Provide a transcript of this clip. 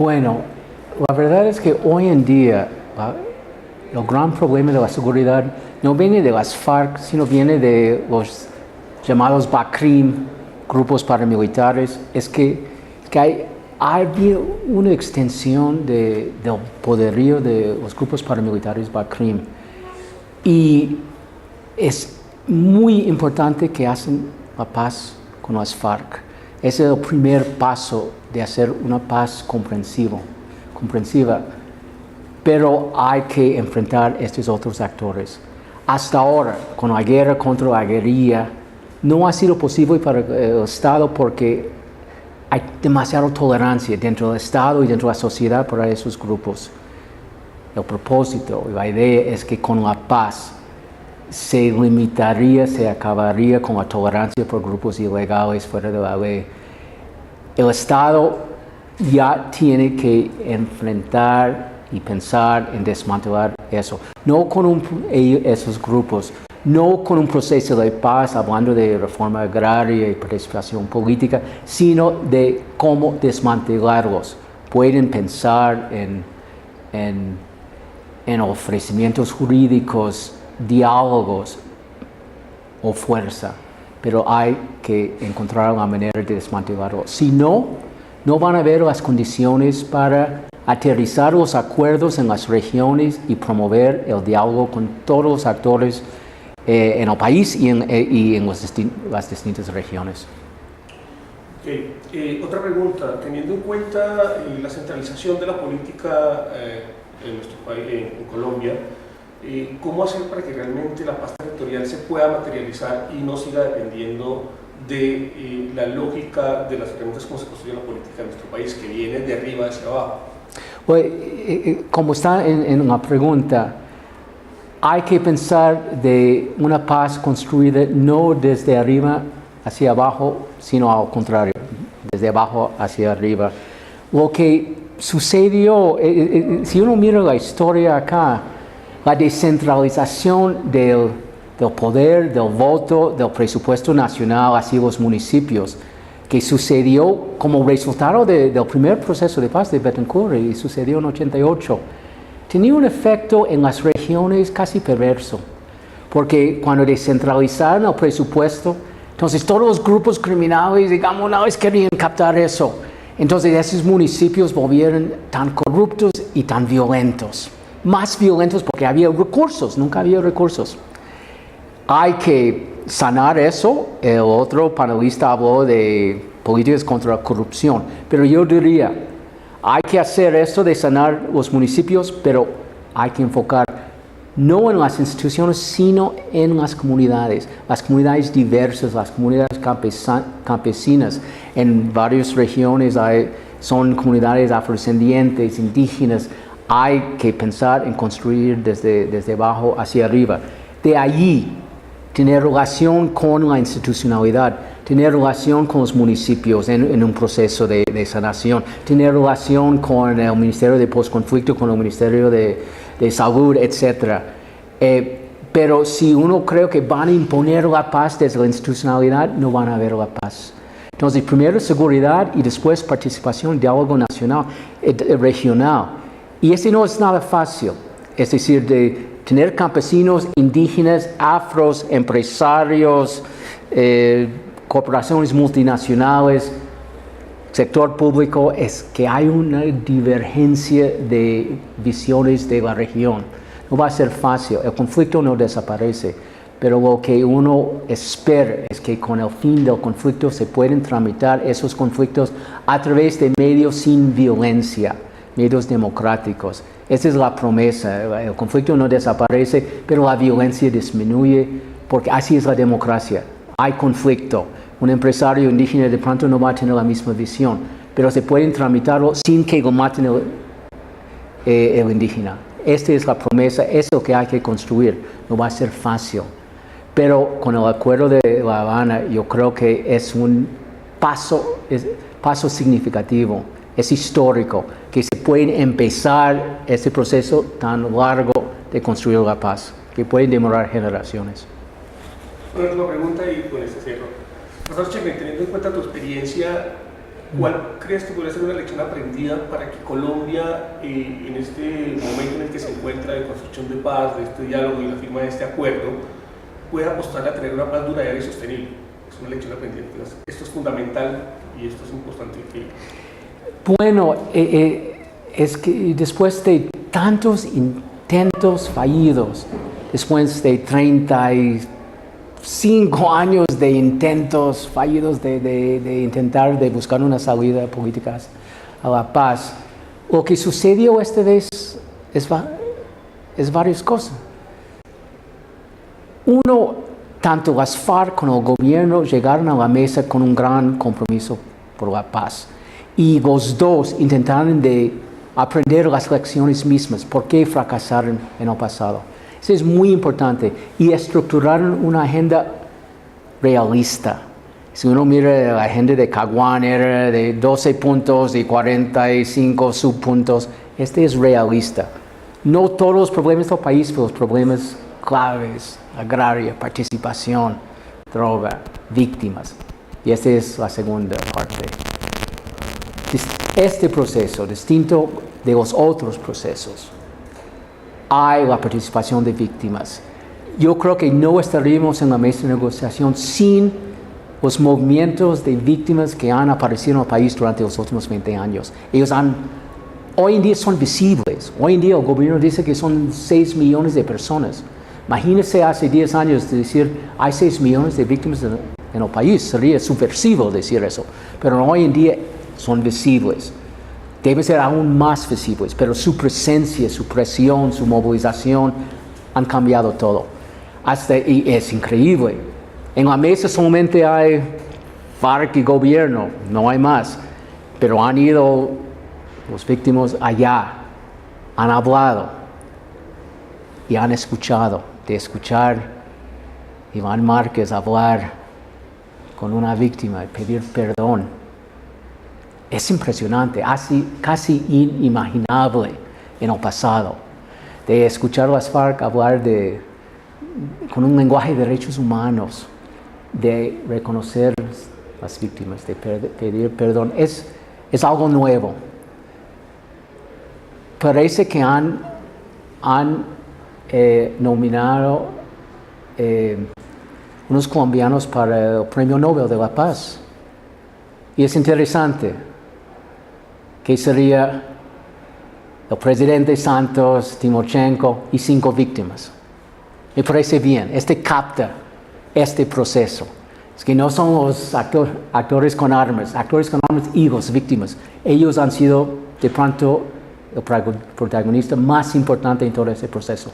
Bueno, la verdad es que hoy en día el gran problema de la seguridad no viene de las FARC, sino viene de los llamados BACRIM, grupos paramilitares. Es que hay habido una extensión del poderío de los grupos paramilitares BACRIM. Y es muy importante que hacen la paz con las FARC. Ese es el primer paso de hacer una paz comprensiva. Pero hay que enfrentar a estos otros actores. Hasta ahora, con la guerra contra la guerrilla, no ha sido posible para el Estado porque hay demasiada tolerancia dentro del Estado y dentro de la sociedad para esos grupos. El propósito y la idea es que con la paz se limitaría, se acabaría con la tolerancia por grupos ilegales fuera de la ley. El Estado ya tiene que enfrentar y pensar en desmantelar eso. No con esos grupos, no con un proceso de paz hablando de reforma agraria y participación política, sino de cómo desmantelarlos. Pueden pensar en ofrecimientos jurídicos, diálogos o fuerza, pero hay que encontrar la manera de desmantelarlo. Si no, no van a haber las condiciones para aterrizar los acuerdos en las regiones y promover el diálogo con todos los actores en el país y en las distintas regiones. Okay. Otra pregunta, teniendo en cuenta la centralización de la política en nuestro país, en Colombia, ¿cómo hacer para que realmente la paz territorial se pueda materializar y no siga dependiendo de la lógica de las herramientas como se construye la política en nuestro país, que viene de arriba hacia abajo? Pues, como está en la pregunta, hay que pensar de una paz construida no desde arriba hacia abajo, sino al contrario, desde abajo hacia arriba. Lo que sucedió, si uno mira la historia acá, la descentralización del poder, del voto, del presupuesto nacional hacia los municipios, que sucedió como resultado del primer proceso de paz de Betancourt y sucedió en 88, tenía un efecto en las regiones casi perverso, porque cuando descentralizaron el presupuesto, entonces todos los grupos criminales, digamos, una vez querían captar eso. Entonces esos municipios volvieron tan corruptos y tan violentos. Más violentos porque había recursos, nunca había recursos. Hay que sanar eso. El otro panelista habló de políticas contra la corrupción, pero yo diría, hay que hacer esto de sanar los municipios, pero hay que enfocar no en las instituciones, sino en las comunidades diversas, las comunidades campesinas. En varias regiones son comunidades afrodescendientes, indígenas. Hay que pensar en construir desde abajo hacia arriba. De allí, tener relación con la institucionalidad, tener relación con los municipios en un proceso de sanación, tener relación con el Ministerio de Postconflicto, con el Ministerio de Salud, etc. Pero si uno cree que van a imponer la paz desde la institucionalidad, no van a haber la paz. Entonces, primero seguridad y después participación, diálogo nacional, regional. Y ese no es nada fácil, es decir, de tener campesinos, indígenas, afros, empresarios, corporaciones multinacionales, sector público, es que hay una divergencia de visiones de la región. No va a ser fácil, el conflicto no desaparece, pero lo que uno espera es que con el fin del conflicto se pueden tramitar esos conflictos a través de medios sin violencia, medios democráticos. Esa es la promesa. El conflicto no desaparece, pero la violencia disminuye, porque así es la democracia. Hay conflicto. Un empresario indígena de pronto no va a tener la misma visión, pero se pueden tramitarlo sin que lo maten el indígena. Esta es la promesa, es lo que hay que construir. No va a ser fácil. Pero con el acuerdo de La Habana, yo creo que es un paso significativo. Es histórico que se puede empezar este proceso tan largo de construir la paz, que puede demorar generaciones. Una última pregunta y con este cierro. Profesor Cheknek, teniendo en cuenta tu experiencia ¿Cuál crees que podría ser una lección aprendida para que Colombia, en este momento en el que se encuentra de construcción de paz, de este diálogo y la firma de este acuerdo, pueda apostar a tener una paz duradera y sostenible? Es una lección aprendida. Entonces, esto es fundamental y esto es importante que... Bueno, es que después de tantos intentos fallidos, después de 35 años de intentos fallidos de intentar de buscar una salida política a la paz, lo que sucedió esta vez es varias cosas. Uno, tanto las FARC como el gobierno llegaron a la mesa con un gran compromiso por la paz. Y los dos intentaron de aprender las lecciones mismas, por qué fracasaron en el pasado. Eso es muy importante. Y estructuraron una agenda realista. Si uno mira la agenda de Caguán, era de 12 puntos y 45 subpuntos. Este es realista. No todos los problemas del país, pero los problemas claves, agraria, participación, droga, víctimas. Y esta es la segunda parte. Este proceso, distinto de los otros procesos, hay la participación de víctimas. Yo creo que no estaríamos en la mesa de negociación sin los movimientos de víctimas que han aparecido en el país durante los últimos 20 años. Hoy en día son visibles. Hoy en día el gobierno dice que son 6 millones de personas. Imagínense hace 10 años de decir hay 6 millones de víctimas en el país. Sería subversivo decir eso. Pero hoy en día son visibles. Deben ser aún más visibles, pero su presencia, su presión, su movilización han cambiado todo. Y es increíble. En la mesa solamente hay FARC y gobierno, no hay más. Pero han ido los víctimas allá, han hablado y han escuchado. De escuchar Iván Márquez hablar con una víctima y pedir perdón. Es impresionante, casi inimaginable en el pasado. De escuchar a las FARC hablar con un lenguaje de derechos humanos, de reconocer las víctimas, de pedir perdón. Es algo nuevo. Parece que han nominado unos colombianos para el Premio Nobel de la Paz. Y es interesante que sería el presidente Santos, Timochenko y 5 víctimas. Me parece bien, capta este proceso. Es que no son los actores con armas y los víctimas. Ellos han sido de pronto el protagonista más importante en todo ese proceso.